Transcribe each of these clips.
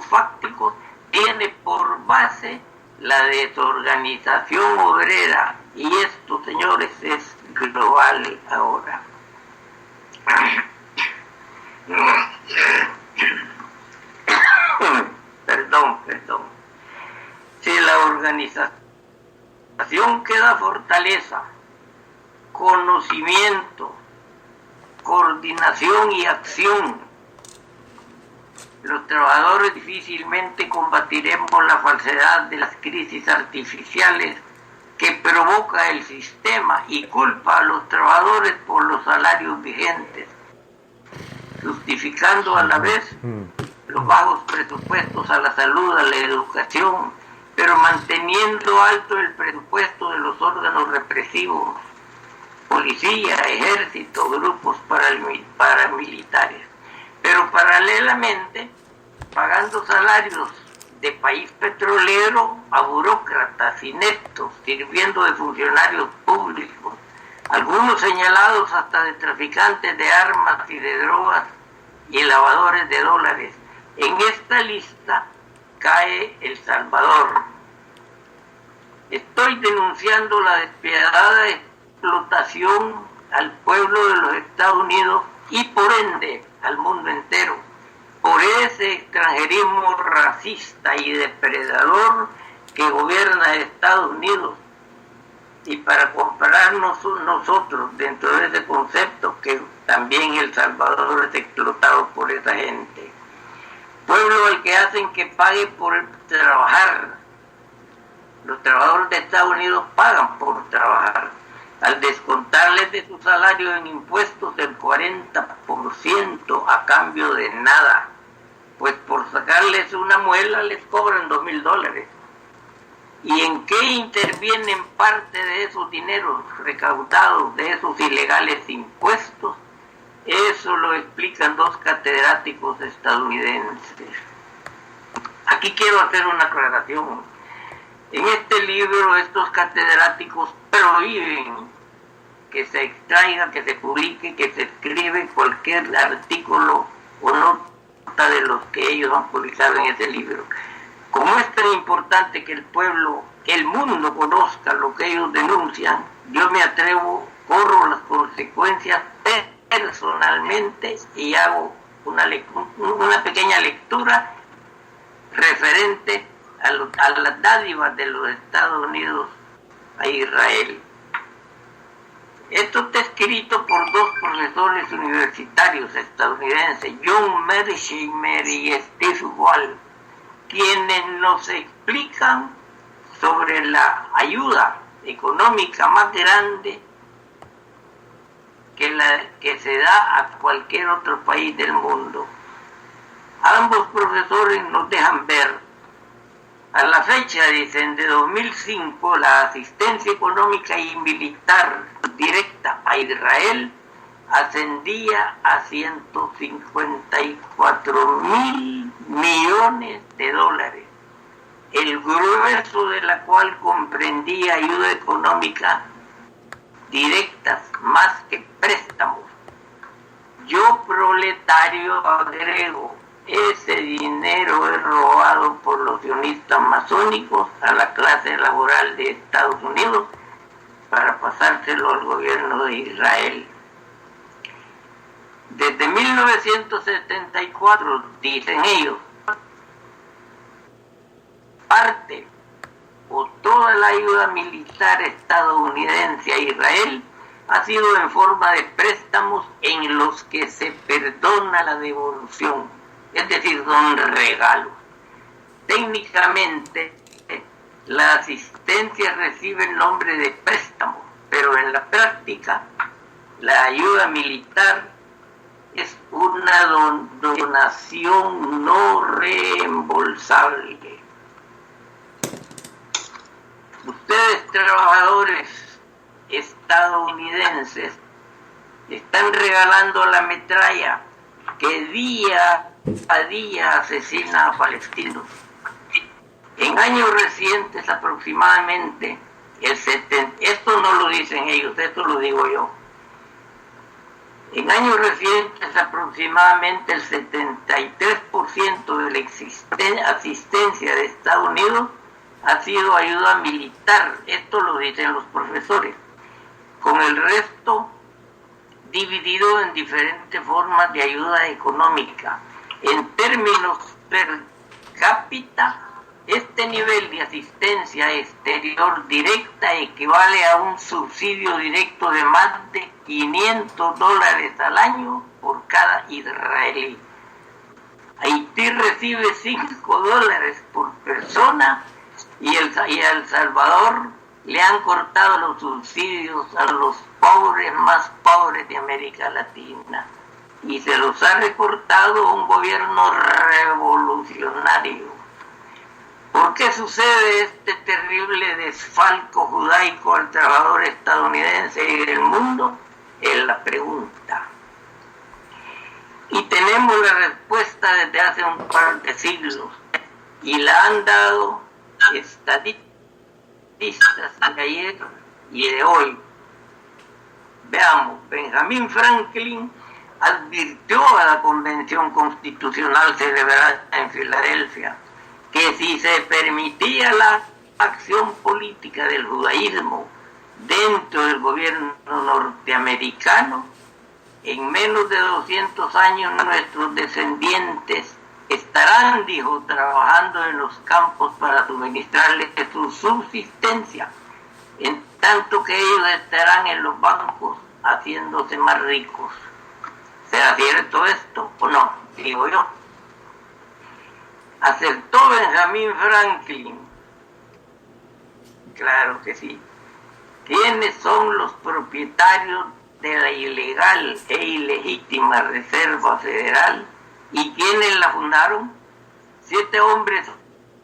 datos fácticos, tiene por base la desorganización obrera. Y esto, señores, es global ahora. Perdón. Si la organización que da fortaleza, conocimiento, coordinación y acción, los trabajadores difícilmente combatiremos la falsedad de las crisis artificiales que provoca el sistema y culpa a los trabajadores por los salarios vigentes, justificando a la vez los bajos presupuestos a la salud, a la educación, pero manteniendo alto el presupuesto de los órganos represivos, policía, ejército, grupos paramilitares, pero paralelamente pagando salarios de país petrolero a burócratas ineptos, sirviendo de funcionarios públicos, algunos señalados hasta de traficantes de armas y de drogas y lavadores de dólares. En esta lista cae El Salvador. Estoy denunciando la despiadada explotación al pueblo de los Estados Unidos y por ende al mundo entero, por ese extranjerismo racista y depredador que gobierna Estados Unidos, y para compararnos nosotros dentro de ese concepto que también El Salvador es explotado por esa gente. Pueblo al que hacen que pague por trabajar. Los trabajadores de Estados Unidos pagan por trabajar, al descontarles de su salario en impuestos el 40% a cambio de nada, pues por sacarles una muela les cobran $2,000. ¿Y en qué intervienen parte de esos dineros recaudados de esos ilegales impuestos? Eso lo explican dos catedráticos estadounidenses. Aquí quiero hacer una aclaración. En este libro estos catedráticos prohíben que se extraiga, que se publique, que se escribe cualquier artículo o nota de los que ellos han publicado en ese libro. Como es tan importante que el pueblo, que el mundo conozca lo que ellos denuncian, yo me atrevo, corro las consecuencias personalmente y hago una pequeña lectura referente a las dádivas de los Estados Unidos a Israel. Esto está escrito por dos profesores universitarios estadounidenses, John Mearsheimer y Steve Wall, quienes nos explican sobre la ayuda económica más grande que se da a cualquier otro país del mundo. Ambos profesores nos dejan ver, a la fecha, dicen, de 2005, la asistencia económica y militar directa a Israel ascendía a $154,000 millones, el grueso de la cual comprendía ayuda económica directas más que préstamos. Yo, proletario, agrego, ese dinero es robado por los sionistas masónicos a la clase laboral de Estados Unidos para pasárselo al gobierno de Israel. Desde 1974, dicen ellos, parte o toda la ayuda militar estadounidense a Israel ha sido en forma de préstamos en los que se perdona la devolución, es decir, son regalos. Técnicamente, la asistencia recibe el nombre de préstamo, pero en la práctica, la ayuda militar es una donación no reembolsable. Ustedes, trabajadores estadounidenses, están regalando la metralla que día a día asesina a palestinos. En años recientes aproximadamente, esto no lo dicen ellos, esto lo digo yo, En años recientes, aproximadamente el 73% de la asistencia de Estados Unidos ha sido ayuda militar, esto lo dicen los profesores, con el resto dividido en diferentes formas de ayuda económica. En términos per cápita, este nivel de asistencia exterior directa equivale a un subsidio directo de más de $500 al año por cada israelí. Haití recibe $5 por persona y a El Salvador le han cortado los subsidios a los pobres más pobres de América Latina y se los ha recortado un gobierno revolucionario. ¿Por qué sucede este terrible desfalco judaico al trabajador estadounidense y del mundo? Es la pregunta. Y tenemos la respuesta desde hace un par de siglos y la han dado estadistas de ayer y de hoy. Veamos, Benjamin Franklin advirtió a la Convención Constitucional celebrada en Filadelfia que si se permitía la acción política del judaísmo dentro del gobierno norteamericano, en menos de 200 años nuestros descendientes estarán, dijo, trabajando en los campos para suministrarles su subsistencia, en tanto que ellos estarán en los bancos haciéndose más ricos. ¿Será cierto esto o no? Digo yo. ¿Acertó Benjamin Franklin? Claro que sí. ¿Quiénes son los propietarios de la ilegal e ilegítima Reserva Federal? ¿Y quiénes la fundaron? 7 hombres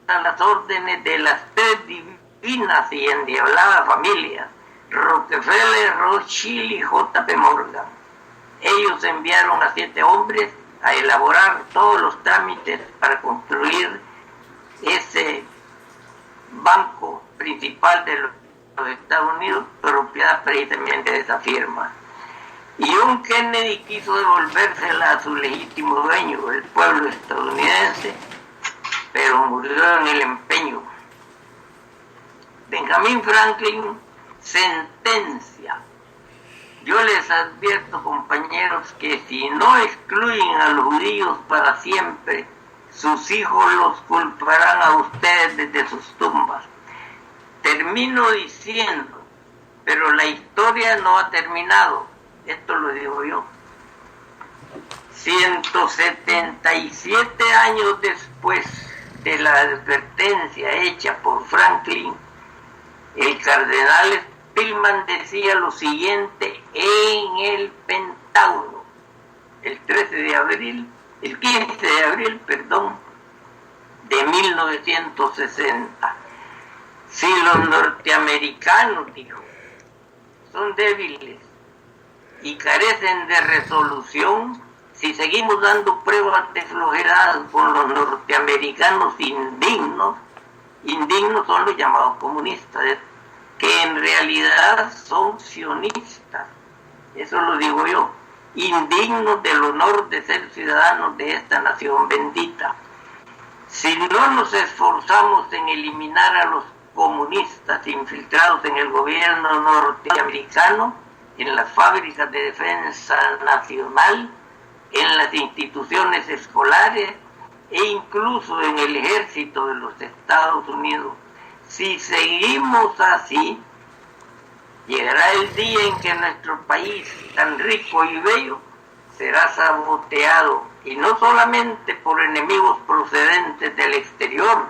a las órdenes de las 3 divinas y endiabladas familias, Rockefeller, Rothschild y J.P. Morgan. Ellos enviaron a 7 hombres a elaborar todos los trámites para construir ese banco principal de los Estados Unidos, propiedad precisamente de esa firma. Y un Kennedy quiso devolvérsela a su legítimo dueño, el pueblo estadounidense, pero murió en el empeño. Benjamin Franklin sentencia: yo les advierto, compañeros, que si no excluyen a los judíos para siempre, sus hijos los culparán a ustedes desde sus tumbas. Termino diciendo, pero la historia no ha terminado. Esto lo digo yo. 177 años después de la advertencia hecha por Franklin, el cardenal Spillman decía lo siguiente en el Pentágono, el 15 de abril, de 1960. Si los norteamericanos, dijo, son débiles y carecen de resolución, si seguimos dando pruebas de flojedad con los norteamericanos indignos son los llamados comunistas, que en realidad son sionistas, eso lo digo yo, indignos del honor de ser ciudadanos de esta nación bendita. Si no nos esforzamos en eliminar a los comunistas infiltrados en el gobierno norteamericano, en las fábricas de defensa nacional, en las instituciones escolares e incluso en el ejército de los Estados Unidos. Si seguimos así, llegará el día en que nuestro país, tan rico y bello, será saboteado, y no solamente por enemigos procedentes del exterior,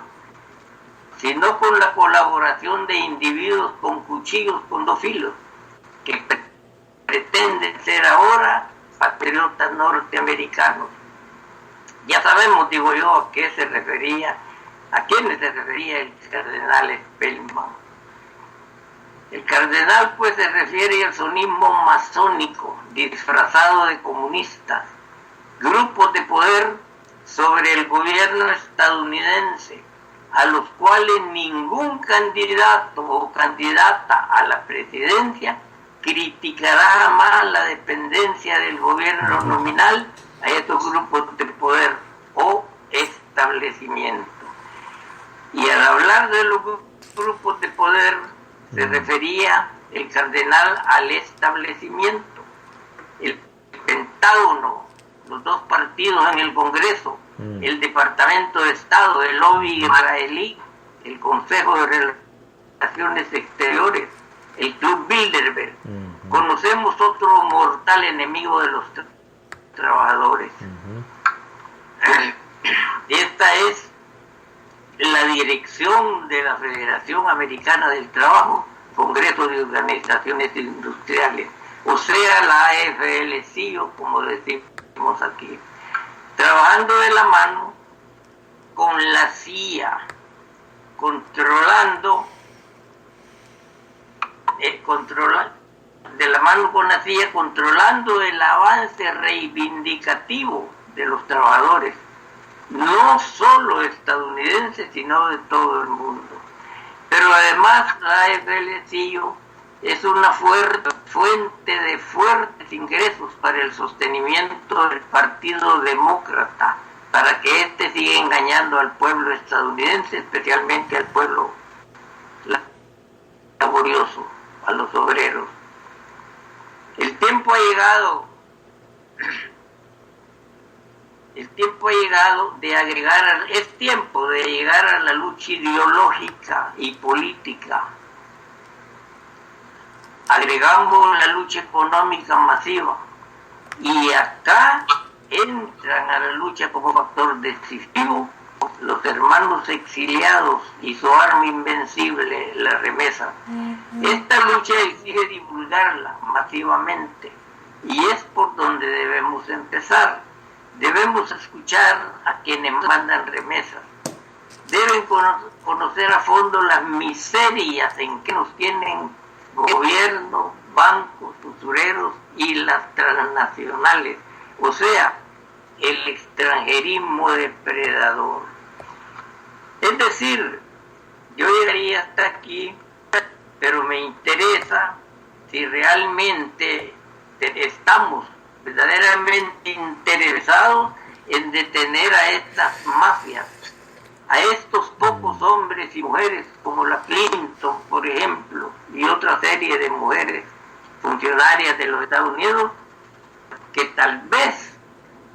sino con la colaboración de individuos con cuchillos con 2 filos, que pretenden ser ahora patriotas norteamericanos. Ya sabemos, digo yo, a quiénes se refería el cardenal Spellman. El cardenal pues se refiere al sionismo masónico disfrazado de comunistas, grupos de poder sobre el gobierno estadounidense, a los cuales ningún candidato o candidata a la presidencia criticará jamás la dependencia del gobierno nominal a estos grupos de poder o establecimiento. Y al hablar de los grupos de poder se refería el cardenal al establecimiento, el Pentágono, los dos partidos en el Congreso, el Departamento de Estado, el lobby israelí, el Consejo de Relaciones Exteriores, el Club Bilderberg. Conocemos otro mortal enemigo de los trabajadores. Esta es la dirección de la Federación Americana del Trabajo, Congreso de Organizaciones Industriales, o sea, la AFL-CIO, como decimos aquí, trabajando de la mano con la CIA, de la mano con la CIA, controlando el avance reivindicativo de los trabajadores, no solo estadounidenses, sino de todo el mundo. Pero además la AFL-CIO es una fuente de fuertes ingresos para el sostenimiento del Partido Demócrata, para que éste siga engañando al pueblo estadounidense, especialmente al pueblo laborioso, a los obreros. El tiempo ha llegado es tiempo de llegar a la lucha ideológica y política. Agregamos la lucha económica masiva y acá entran a la lucha como factor decisivo los hermanos exiliados y su arma invencible, la remesa. Esta lucha exige divulgarla masivamente y es por donde debemos empezar. Debemos escuchar a quienes mandan remesas. Deben conocer a fondo las miserias en que nos tienen gobierno, bancos, usureros y las transnacionales, o sea, el extranjerismo depredador. Es decir, yo llegaría hasta aquí, pero me interesa si realmente estamos verdaderamente interesados en detener a estas mafias, a estos pocos hombres y mujeres como la Clinton, por ejemplo, y otra serie de mujeres funcionarias de los Estados Unidos, que tal vez,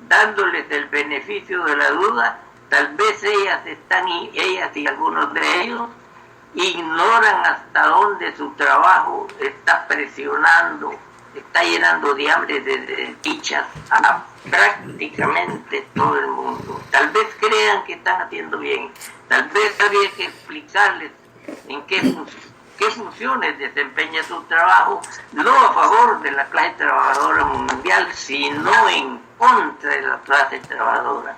dándoles el beneficio de la duda, tal vez ellas y algunos de ellos ignoran hasta dónde su trabajo está presionando, está llenando de hambre, de desdichas a prácticamente todo el mundo. Tal vez crean que están haciendo bien, tal vez habría que explicarles en qué funciones desempeña su trabajo, no a favor de la clase trabajadora mundial, sino en contra de la clase trabajadora,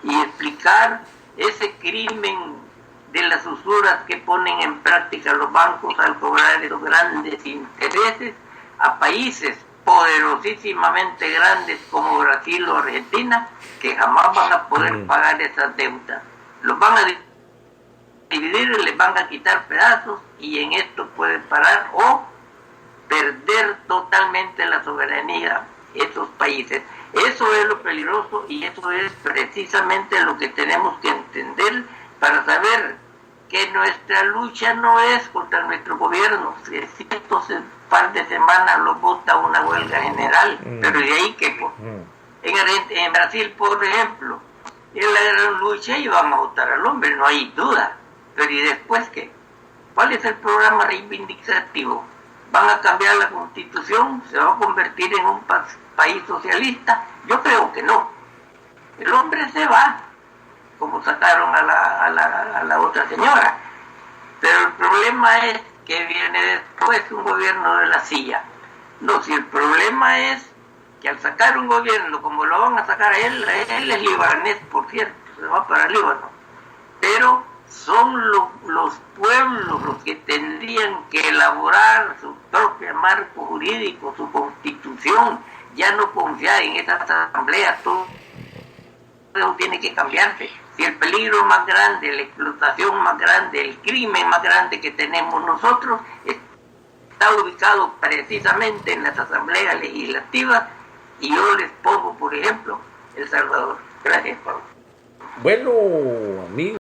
y explicar ese crimen de las usuras que ponen en práctica los bancos al cobrar esos grandes intereses a países poderosísimamente grandes como Brasil o Argentina, que jamás van a poder pagar esas deudas. Los van a dividir, les van a quitar pedazos y en esto pueden parar o perder totalmente la soberanía esos países. Eso es lo peligroso y eso es precisamente lo que tenemos que entender para saber que nuestra lucha no es contra nuestro gobierno. Si estos par de semanas lo vota una huelga general, pero de ahí que en Brasil, por ejemplo, en la gran lucha iban a votar al hombre, no hay duda. Pero ¿y después qué? ¿Cuál es el programa reivindicativo? ¿Van a cambiar la constitución? ¿Se va a convertir en un país socialista? Yo creo que no. El hombre se va, como sacaron a la otra señora. Pero el problema es que viene después un gobierno de la silla. No, si el problema es que al sacar un gobierno, como lo van a sacar a él es libanés, por cierto, se va para Líbano. Pero son los pueblos los que tendrían que elaborar su propio marco jurídico, su constitución, ya no confiar en estas asambleas, todo tiene que cambiarse. Si el peligro más grande, la explotación más grande, el crimen más grande que tenemos nosotros está ubicado precisamente en las asambleas legislativas, y yo les pongo, por ejemplo, El Salvador. Gracias, Pablo. Bueno, amigos.